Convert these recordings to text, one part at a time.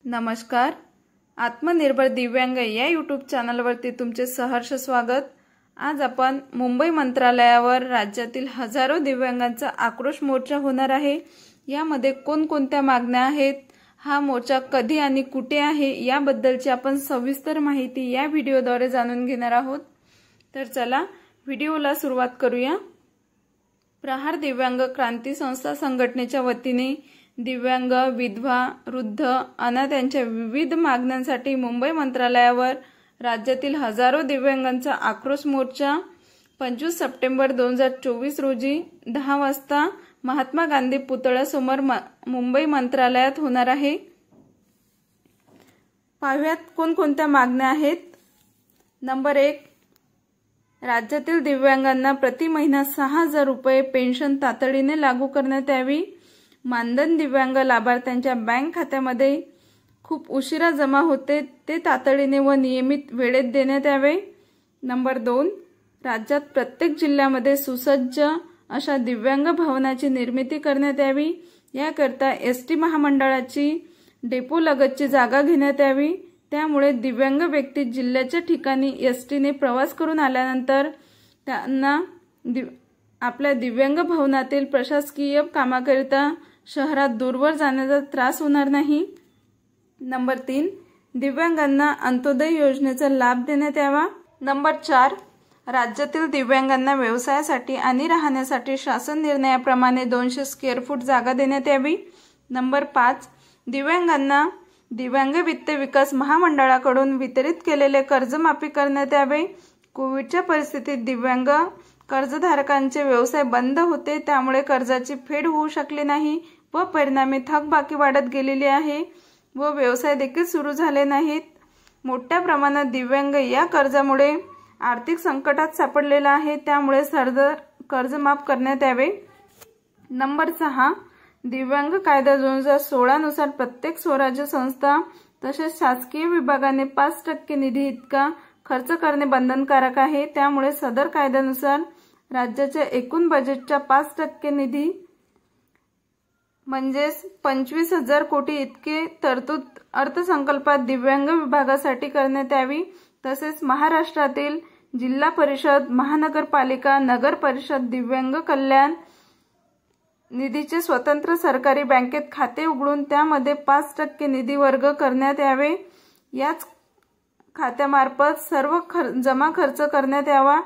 नमस्कार। आत्मनिर्भर दिव्यांग या यूट्यूब चॅनलवरती तुमचे सहर्ष स्वागत। आज आपण मुंबई मंत्रालयावर राज्यातील हजारो दिव्यांगांचा आक्रोश मोर्चा होणार आहे। यामध्ये कोणकोणत्या मागण्या आहेत, हा मोर्चा कधी आणि कुठे आहे याबद्दलची आपण सविस्तर माहिती या व्हिडिओद्वारे जाणून घेणार आहोत। तर चला व्हिडिओला सुरुवात करूया। प्रहार दिव्यांग क्रांती संस्था संघटनेच्या वतीने दिव्यांग, विधवा, वृद्ध, अनाथ यांच्या विविध मागण्यांसाठी मुंबई मंत्रालयावर राज्यातील हजारो दिव्यांगांचा आक्रोश मोर्चा 25 सप्टेंबर 2024 रोजी 10 वाजता महात्मा गांधी पुतळ्यासमोर मुंबई मंत्रालयात होणार आहे। पाहूयात कोणकोणत्या मागण्या आहेत। नंबर 1, राज्यातील दिव्यांगांना प्रति महिना 6,000 रुपये पेन्शन तातडीने लागू करण्यात यावी। मानधन दिव्यांग लाभार्थ्यांच्या बँक खात्यामध्ये खूप उशिरा जमा होते, ते तातडीने व नियमित वेळेत देण्यात यावे। नंबर 2, राज्यात प्रत्येक जिल्ह्यामध्ये सुसज्ज अशा दिव्यांग भवनाची निर्मिती करण्यात यावी। याकरता एसटी महामंडळाची डेपो लगतची जागा घेण्यात यावी। त्यामुळे दिव्यांग व्यक्ती जिल्ह्याच्या ठिकाणी एसटीने प्रवास करून आल्यानंतर त्यांना आपल्या दिव्यांग भवनातील प्रशासकीय कामाकरिता शहरात दूरवर जाण्याचा त्रास होणार नाही। नंबर 3, दिव्यांगांना अंत्योदय योजनेचा लाभ देण्यात यावा। नंबर 4, राज्यातील दिव्यांगांना व्यवसायासाठी आणि राहण्यासाठी शासन निर्णयाप्रमाणे 200 स्क्वेअर फूट जागा देण्यात यावी। नंबर 5, दिव्यांगांना दिव्यांग वित्त विकास महामंडळाकडून वितरित केलेले कर्ज माफी करण्यात यावे। कोविडच्या परिस्थितीत दिव्यांग कर्जधारकांचे व्यवसाय बंद होते, त्यामुळे कर्जाची फेड होऊ शकली नाही व परिणामी थकबाकी वाढत गेलेली आहे व व्यवसाय देखील सुरू झाले नाहीत। मोठ्या प्रमाणात दिव्यांग या कर्जामुळे आर्थिक संकटात सापडलेला आहे, त्यामुळे सरदर कर्ज माफ करण्यात यावे। नंबर 6, दिव्यांग कायदा 2016 नुसार प्रत्येक स्वराज्य संस्था तसेच शासकीय विभागाने 5% निधी इतका खर्च करणे बंधनकारक आहे। त्यामुळे सदर कायद्यानुसार राज्याच्या एकूण बजेटच्या 5% निधी म्हणजेच 25,000 कोटी इतके तरतूद अर्थसंकल्पात दिव्यांग विभागासाठी करण्यात यावी। तसेच महाराष्ट्रातील जिल्हा परिषद, महानगरपालिका, नगर परिषद दिव्यांग कल्याण निधीचे स्वतंत्र सरकारी बँकेत खाते उघडून त्यामध्ये 5% निधी वर्ग करण्यात यावे। याच खात्यामार्फत सर्व जमा खर्च करण्यात यावा,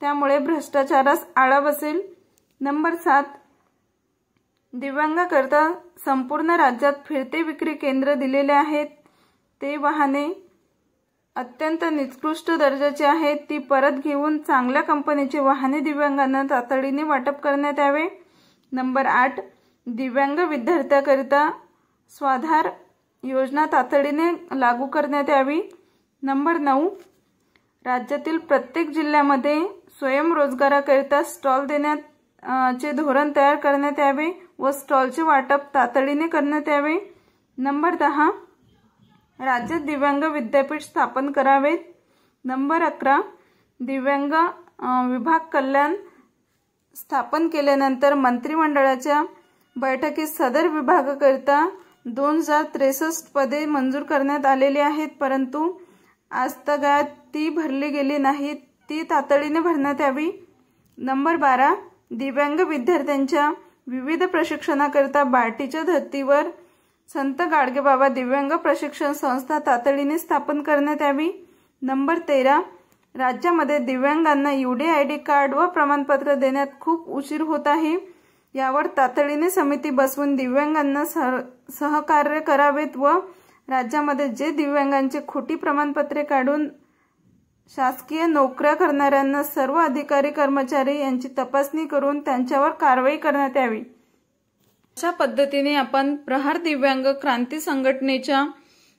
त्यामुळे भ्रष्टाचारास आळा बसेल। नंबर 7, दिव्यांगाकरता संपूर्ण राज्यात फिरते विक्री केंद्र दिलेले आहेत। ते वाहने अत्यंत निकृष्ट दर्जाची आहेत, ती परत घेऊन चांगल्या कंपनीची वाहने दिव्यांगांना तातडीने वाटप करण्यात यावे। नंबर 8, दिव्यांग विद्यार्थ्यांकरिता स्वाधार योजना तातडीने लागू करण्यात यावी। नंबर 9, राज्यातील प्रत्येक जिल्ह्यामध्ये स्वयंरोजगाराकरिता स्टॉल देण्याचे धोरण तयार करण्यात यावे व स्टॉलचे वाटप तातडीने करण्यात यावे। नंबर 10, राज्यात दिव्यांग विद्यापीठ स्थापन करावेत। नंबर 11, दिव्यांग विभाग कल्याण स्थापन केल्यानंतर मंत्रिमंडळाच्या बैठकीत सदर विभागाकरिता 2063 पदे मंजूर करण्यात आलेली आहेत, परंतु आजतागायत ती भरली गेली नाहीत, ती तातडीने भरण्यात यावी। नंबर 12, दिव्यांग विद्यार्थ्यांच्या विविध प्रशिक्षणाकरिता बार्टीच्या धर्तीवर संत गाडगेबाबा दिव्यांग प्रशिक्षण संस्था तातडीने स्थापन करण्यात यावी। नंबर 13, राज्यामध्ये दिव्यांगांना UDID कार्ड व प्रमाणपत्र देण्यात खूप उशीर होत आहे, यावर तातडीने समिती बसवून दिव्यांगांना सहकार्य करावेत व राज्यामध्ये जे दिव्यांगांचे खोटी प्रमाणपत्रे काढून शासकीय नोकऱ्या करणाऱ्यांना सर्व अधिकारी कर्मचारी यांची तपासणी करून त्यांच्यावर कारवाई करण्यात यावी। अशा पद्धतीने आपण प्रहार दिव्यांग क्रांती संघटनेच्या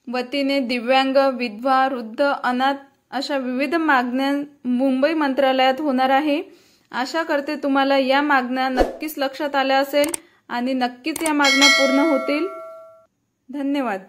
वतीने दिव्यांग, विधवा, वृद्ध, अनाथ अशा विविध मागण्या मुंबई मंत्रालयात होणार आहे। आशा करते तुम्हाला या मागण्या नक्कीच लक्षात आल्या असेल आणि नक्कीच या मागण्या पूर्ण होतील। धन्यवाद।